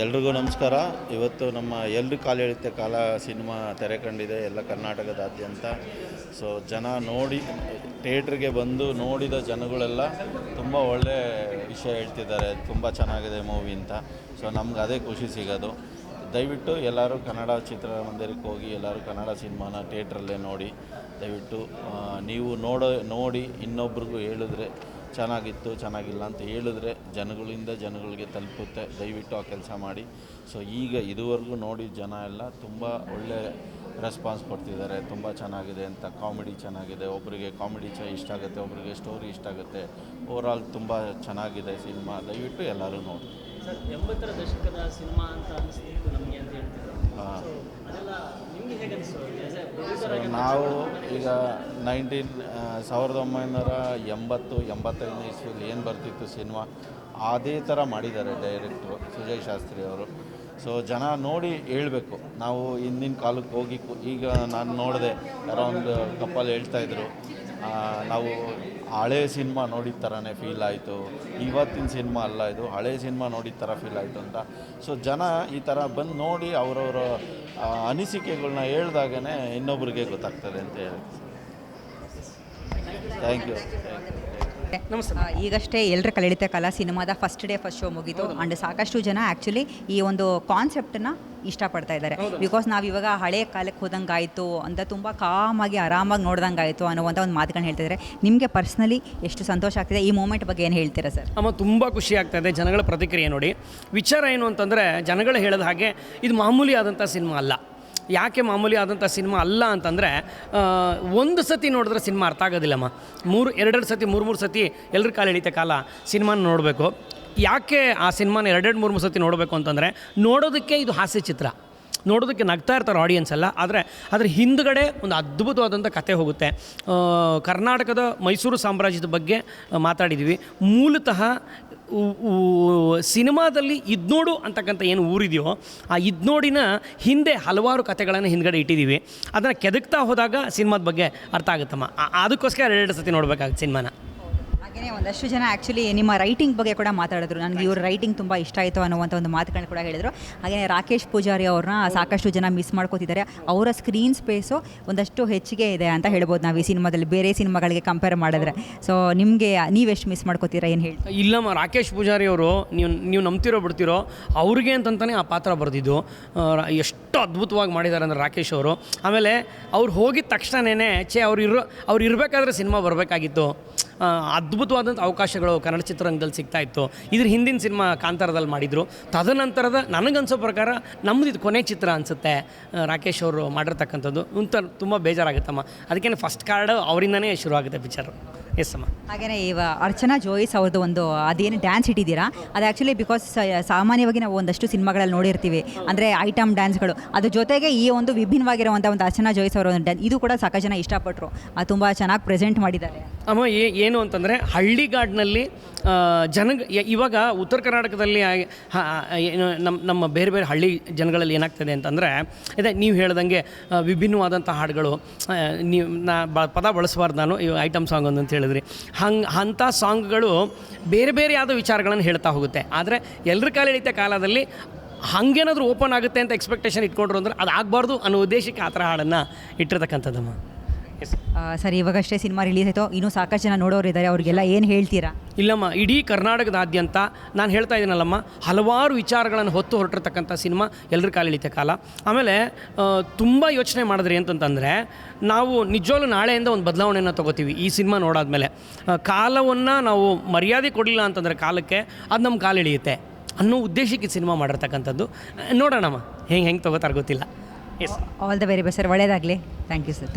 ಎಲ್ರಿಗೂ ನಮಸ್ಕಾರ. ಇವತ್ತು ನಮ್ಮ ಎಲ್ರು ಕಾಲು ಎಳಿತೆ ಕಾಲ ಸಿನಿಮಾ ತೆರೆ ಕಂಡಿದೆ ಎಲ್ಲ ಕರ್ನಾಟಕದಾದ್ಯಂತ. ಸೊ ಜನ ನೋಡಿ ಥಿಯೇಟ್ರಿಗೆ ಬಂದು ನೋಡಿದ ಜನಗಳೆಲ್ಲ ತುಂಬ ಒಳ್ಳೆ ವಿಷಯ ಹೇಳ್ತಿದ್ದಾರೆ, ತುಂಬ ಚೆನ್ನಾಗಿದೆ ಮೂವಿ ಅಂತ. ಸೊ ನಮ್ಗೆ ಅದೇ ಖುಷಿ ಸಿಗೋದು. ದಯವಿಟ್ಟು ಎಲ್ಲರೂ ಕನ್ನಡ ಚಿತ್ರಮಂದಿರಕ್ಕೆ ಹೋಗಿ ಎಲ್ಲರೂ ಕನ್ನಡ ಸಿನಿಮಾನ ಥಿಯೇಟ್ರಲ್ಲೇ ನೋಡಿ. ದಯವಿಟ್ಟು ನೀವು ನೋಡಿ ಇನ್ನೊಬ್ರಿಗೂ ಹೇಳಿದ್ರೆ ಚೆನ್ನಾಗಿತ್ತು ಚೆನ್ನಾಗಿಲ್ಲ ಅಂತ ಹೇಳಿದ್ರೆ ಜನಗಳಿಗೆ ತಲುಪುತ್ತೆ. ದಯವಿಟ್ಟು ಆ ಕೆಲಸ ಮಾಡಿ. ಸೊ ಈಗ ಇದುವರೆಗೂ ನೋಡಿ ಜನ ಎಲ್ಲ ತುಂಬ ಒಳ್ಳೆ ರೆಸ್ಪಾನ್ಸ್ ಕೊಡ್ತಿದ್ದಾರೆ, ತುಂಬ ಚೆನ್ನಾಗಿದೆ ಅಂತ. ಕಾಮಿಡಿ ಚೆನ್ನಾಗಿದೆ, ಒಬ್ಬರಿಗೆ ಕಾಮಿಡಿ ಇಷ್ಟ ಆಗುತ್ತೆ, ಒಬ್ಬರಿಗೆ ಸ್ಟೋರಿ ಇಷ್ಟ ಆಗುತ್ತೆ. ಓವರಾಲ್ ತುಂಬ ಚೆನ್ನಾಗಿದೆ ಸಿನಿಮಾ. ದಯವಿಟ್ಟು ಎಲ್ಲರೂ ನೋಡಿ. ಸರ್ 80ರ ದಶಕದ ಸಿನಿಮಾ ಅಂತ ಅನಿಸ್ತಿತ್ತು ನಮಗೆ ಅಂತ ಹೇಳ್ತಿದ್ರು. ಅದೆಲ್ಲ ನಿಮಗೆ ಹೇಗೆ ಅನಿಸ್ತು? ನಾವು ಈಗ 1985 ಇಸ್ವಿಯಲ್ಲಿ ಏನು ಬರ್ತಿತ್ತು ಸಿನಿಮಾ, ಅದೇ ಥರ ಮಾಡಿದ್ದಾರೆ ಡೈರೆಕ್ಟ್ರು ಸುಜಯ್ ಶಾಸ್ತ್ರಿ ಅವರು. ಸೊ ಜನ ನೋಡಿ ಹೇಳಬೇಕು. ನಾವು ಹಿಂದಿನ ಕಾಲಕ್ಕೆ ಹೋಗಿ ಈಗ ನಾನು ನೋಡಿದೆ, ಯಾರೋ ಒಂದು ಕಪ್ಪಲ್ಲಿ ಹೇಳ್ತಾಯಿದ್ರು, ನಾವು ಹಳೆ ಸಿನಿಮಾ ನೋಡಿದ ಥರನೇ ಫೀಲ್ ಆಯಿತು, ಇವತ್ತಿನ ಸಿನಿಮಾ ಅಲ್ಲ ಇದು, ಹಳೆ ಸಿನಿಮಾ ನೋಡಿದ ಥರ ಫೀಲ್ ಆಯಿತು ಅಂತ. ಸೊ ಜನ ಈ ಥರ ಬಂದು ನೋಡಿ ಅವರವರ ಅನಿಸಿಕೆಗಳನ್ನ ಹೇಳ್ದಾಗೇ ಇನ್ನೊಬ್ರಿಗೆ ಗೊತ್ತಾಗ್ತದೆ ಅಂತ ಹೇಳಿ. Thank you. ನಮಸ್ತೆ. ಈಗಷ್ಟೇ ಎಲ್ಲರ ಕಳೆಯುತ್ತೆ ಕಾಲ ಸಿನಿಮಾದ ಫಸ್ಟ್ ಶೋ ಮುಗಿತು. ಆ್ಯಂಡ್ ಸಾಕಷ್ಟು ಜನ ಆ್ಯಕ್ಚುಲಿ ಈ ಒಂದು ಕಾನ್ಸೆಪ್ಟನ್ನು ಇಷ್ಟಪಡ್ತಾ ಇದ್ದಾರೆ. ಬಿಕಾಸ್ ನಾವು ಇವಾಗ ಹಳೆ ಕಾಲಕ್ಕೆ ಹೋದಂಗೆ ಆಯಿತು ಅಂತ, ತುಂಬ ಕಾಮಾಗಿ ಆರಾಮಾಗಿ ನೋಡ್ದಂಗೆ ಆಯಿತು ಅನ್ನುವಂಥ ಒಂದು ಮಾತುಗಳನ್ನ ಹೇಳ್ತಿದ್ದಾರೆ. ನಿಮಗೆ ಪರ್ಸ್ನಲಿ ಎಷ್ಟು ಸಂತೋಷ ಆಗ್ತಿದೆ? ಈ ಮೂಮೆಂಟ್ ಬಗ್ಗೆ ಏನು ಹೇಳ್ತೀರಾ ಸರ್? ತುಂಬ ಖುಷಿ ಆಗ್ತಾಯಿದೆ ಜನಗಳ ಪ್ರತಿಕ್ರಿಯೆ ನೋಡಿ. ವಿಚಾರ ಏನು ಅಂತಂದರೆ, ಜನಗಳು ಹೇಳಿದ ಹಾಗೆ ಇದು ಮಾಮೂಲಿ ಆದಂಥ ಸಿನಿಮಾ ಅಲ್ಲ. ಯಾಕೆ ಮಾಮೂಲಿ ಆದಂಥ ಸಿನಿಮಾ ಅಲ್ಲ ಅಂತಂದರೆ, ಒಂದು ಸತಿ ನೋಡಿದ್ರೆ ಸಿನಿಮಾ ಅರ್ಥ ಆಗೋದಿಲ್ಲಮ್ಮ. ಎರಡು ಸತಿ ಮೂರು ಸತಿ ಎಲ್ಲರ ಕಾಲು ಎಳಿತೆ ಕಾಲ ಸಿನಿಮಾನ ನೋಡಬೇಕು. ಯಾಕೆ ಆ ಸಿನಿಮಾನ 2-3 ಸತಿ ನೋಡಬೇಕು ಅಂತಂದರೆ, ನೋಡೋದಕ್ಕೆ ಇದು ಹಾಸ್ಯ ಚಿತ್ರ, ನೋಡೋದಕ್ಕೆ ನಗ್ತಾ ಇರ್ತಾರೆ ಆಡಿಯನ್ಸ್ ಎಲ್ಲ. ಆದರೆ ಅದರ ಹಿಂದುಗಡೆ ಒಂದು ಅದ್ಭುತವಾದಂಥ ಕತೆ ಹೋಗುತ್ತೆ. ಕರ್ನಾಟಕದ ಮೈಸೂರು ಸಾಮ್ರಾಜ್ಯದ ಬಗ್ಗೆ ಮಾತಾಡಿದ್ವಿ. ಮೂಲತಃ ಸಿನಿಮಾದಲ್ಲಿ ಇದ್ನೋಡು ಅಂತಕ್ಕಂಥ ಏನು ಊರಿದೆಯೋ, ಆ ಇದ್ನೋಡಿನ ಹಿಂದೆ ಹಲವಾರು ಕಥೆಗಳನ್ನು ಹಿಂದ್ಗಡೆ ಇಟ್ಟಿದ್ದೀವಿ. ಅದನ್ನು ಕೆದಕ್ತಾ ಹೋದಾಗ ಸಿನಿಮಾದ ಬಗ್ಗೆ ಅರ್ಥ ಆಗುತ್ತಮ್ಮ. ಅದಕ್ಕೋಸ್ಕರ 2 ಸತಿ ನೋಡಬೇಕಾಗುತ್ತೆ ಸಿನಿಮಾನ. ಹಾಗೆಯೇ ಒಂದಷ್ಟು ಜನ ಆ್ಯಕ್ಚುಲಿ ನಿಮ್ಮ ರೈಟಿಂಗ್ ಬಗ್ಗೆ ಕೂಡ ಮಾತಾಡಿದ್ರು. ನನಗೆ ಇವ್ರ ರೈಟಿಂಗ್ ತುಂಬ ಇಷ್ಟ ಆಯಿತು ಅನ್ನುವಂಥ ಒಂದು ಮಾತುಗಳನ್ನ ಕೂಡ ಹೇಳಿದರು. ಹಾಗೆಯೇ ರಾಕೇಶ್ ಪೂಜಾರಿ ಅವ್ರನ್ನ ಸಾಕಷ್ಟು ಜನ ಮಿಸ್ ಮಾಡ್ಕೋತಿದ್ದಾರೆ. ಅವರ ಸ್ಕ್ರೀನ್ ಸ್ಪೇಸು ಒಂದಷ್ಟು ಹೆಚ್ಚಿಗೆ ಇದೆ ಅಂತ ಹೇಳ್ಬೋದು ನಾವು ಈ ಸಿನಿಮಾದಲ್ಲಿ, ಬೇರೆ ಸಿನಿಮಾಗಳಿಗೆ ಕಂಪೇರ್ ಮಾಡಿದ್ರೆ. ಸೊ ನಿಮಗೆ ನೀವೆಷ್ಟು ಮಿಸ್ ಮಾಡ್ಕೋತೀರಾ, ಏನು ಹೇಳಿ? ಇಲ್ಲಮ್ಮ, ರಾಕೇಶ್ ಪೂಜಾರಿ ಅವರು ನೀವು ನಂಬ್ತಿರೋ ಬಿಡ್ತಿರೋ, ಅವ್ರಿಗೆ ಅಂತಂತಾನೆ ಆ ಪಾತ್ರ ಬರೆದಿದ್ದು. ಎಷ್ಟು ಅದ್ಭುತವಾಗಿ ಮಾಡಿದ್ದಾರೆ ಅಂದರೆ ರಾಕೇಶ್ ಅವರು. ಆಮೇಲೆ ಅವ್ರು ಹೋಗಿದ ತಕ್ಷಣವೇ ಅವ್ರು ಇರಬೇಕಾದ್ರೆ ಸಿನಿಮಾ ಬರಬೇಕಾಗಿತ್ತು. ಅದ್ಭುತವಾದಂಥ ಅವಕಾಶಗಳು ಕನ್ನಡ ಚಿತ್ರರಂಗದಲ್ಲಿ ಸಿಗ್ತಾಯಿತ್ತು. ಇದ್ರ ಹಿಂದಿನ ಸಿನಿಮಾ ಕಾಂತಾರದಲ್ಲಿ ಮಾಡಿದರು. ತದನಂತರದ ನನಗನ್ಸೋ ಪ್ರಕಾರ ನಮ್ಮದು ಇದು ಕೊನೆ ಚಿತ್ರ ಅನಿಸುತ್ತೆ ರಾಕೇಶ್ ಅವರು ಮಾಡಿರ್ತಕ್ಕಂಥದ್ದು. ತುಂಬ ಬೇಜಾರಾಗುತ್ತಮ್ಮ. ಅದಕ್ಕೇನೆ ಫಸ್ಟ್ ಕಾರ್ಡ್ ಅವರಿಂದನೇ ಶುರು ಆಗುತ್ತೆ ಪಿಕ್ಚರು. ಎಸ್ ಅಮ್ಮ. ಹಾಗೆಯೇ ಇವಾಗ ಅರ್ಚನಾ ಜೋಯಿಸ್ ಅವ್ರದ್ದು ಒಂದು ಅದೇನು ಡ್ಯಾನ್ಸ್ ಇಟ್ಟಿದ್ದೀರಾ, ಅದು ಆ್ಯಕ್ಚುಲಿ ಬಿಕಾಸ್ ಸಾಮಾನ್ಯವಾಗಿ ನಾವು ಒಂದಷ್ಟು ಸಿನಿಮಾಗಳಲ್ಲಿ ನೋಡಿರ್ತೀವಿ, ಅಂದರೆ ಐಟಮ್ ಡ್ಯಾನ್ಸ್ಗಳು. ಅದ್ರ ಜೊತೆಗೆ ಈ ಒಂದು ವಿಭಿನ್ನವಾಗಿರುವಂಥ ಒಂದು ಅರ್ಚನಾ ಜೋಯಿಸ್ ಅವರ ಒಂದು ಇದು ಕೂಡ ಸಾಕಷ್ಟು ಜನ ಇಷ್ಟಪಟ್ಟರು. ಅದು ತುಂಬ ಚೆನ್ನಾಗಿ ಪ್ರೆಸೆಂಟ್ ಮಾಡಿದ್ದಾರೆ. ಅಮ್ಮ ಏನು ಅಂತಂದರೆ, ಹಳ್ಳಿಗಾಡಿನಲ್ಲಿ ಇವಾಗ ಉತ್ತರ ಕರ್ನಾಟಕದಲ್ಲಿ ಏನು ನಮ್ಮ ಬೇರೆ ಬೇರೆ ಹಳ್ಳಿ ಜನಗಳಲ್ಲಿ ಏನಾಗ್ತದೆ ಅಂತಂದರೆ, ಇದೆ ನೀವು ಹೇಳ್ದಂಗೆ ವಿಭಿನ್ನವಾದಂಥ ಹಾಡುಗಳು. ಪದ ಬಳಸಬಾರ್ದು ನಾನು, ಐಟಮ್ ಸಾಂಗ್ ಅಂತ ಹೇಳಿದ್ರಿ. ಅಂಥ ಸಾಂಗ್ಗಳು ಬೇರೆ ಬೇರೆ ಆದ ವಿಚಾರಗಳನ್ನು ಹೇಳ್ತಾ ಹೋಗುತ್ತೆ. ಆದರೆ ಎಲ್ಲರ ಕಾಲ ಎಳಿತ ಕಾಲದಲ್ಲಿ ಹಾಗೇನಾದರೂ ಓಪನ್ ಆಗುತ್ತೆ ಅಂತ ಎಕ್ಸ್ಪೆಕ್ಟೇಷನ್ ಇಟ್ಕೊಂಡ್ರು ಅಂದರೆ ಅದು ಆಗಬಾರ್ದು ಅನ್ನೋ ಉದ್ದೇಶಕ್ಕೆ ಆ ಥರ ಹಾಡನ್ನು ಇಟ್ಟಿರ್ತಕ್ಕಂಥದ್ದಮ್ಮ. ಸರಿ, ಇವಾಗಷ್ಟೇ ಸಿನಿಮಾ ರಿಲೀಸ್ ಆಯಿತು, ಇನ್ನೂ ಸಾಕಷ್ಟು ಜನ ನೋಡೋರು ಇದ್ದಾರೆ, ಅವ್ರಿಗೆಲ್ಲ ಏನು ಹೇಳ್ತೀರಾ? ಇಲ್ಲಮ್ಮ, ಇಡೀ ಕರ್ನಾಟಕದಾದ್ಯಂತ ನಾನು ಹೇಳ್ತಾ ಇದ್ದೀನಲ್ಲಮ್ಮ, ಹಲವಾರು ವಿಚಾರಗಳನ್ನು ಹೊತ್ತು ಹೊರಟಿರ್ತಕ್ಕಂಥ ಸಿನಿಮಾ ಎಲ್ಲರ ಕಾಲು ಎಳಿತೆ ಕಾಲ. ಆಮೇಲೆ ತುಂಬ ಯೋಚನೆ ಮಾಡಿದ್ರಿ ಅಂತಂತಂದರೆ, ನಾವು ನಿಜವಾಗ್ಲೂ ನಾಳೆಯಿಂದ ಒಂದು ಬದಲಾವಣೆಯನ್ನು ತೊಗೋತೀವಿ ಈ ಸಿನಿಮಾ ನೋಡಾದ್ಮೇಲೆ. ಕಾಲವನ್ನು ನಾವು ಮರ್ಯಾದೆ ಕೊಡಲಿಲ್ಲ ಅಂತಂದರೆ ಕಾಲಕ್ಕೆ, ಅದು ನಮ್ಮ ಕಾಲು ಎಳೆಯುತ್ತೆ ಅನ್ನೋ ಉದ್ದೇಶಕ್ಕೆ ಸಿನಿಮಾ ಮಾಡಿರ್ತಕ್ಕಂಥದ್ದು. ನೋಡೋಣಮ್ಮ ಹೆಂಗೆ ತೊಗೋತಾರೆ ಗೊತ್ತಿಲ್ಲ. Yes, all the very best sir, ಒಳ್ಳೆಯದಾಗಲಿ. Thank you sir.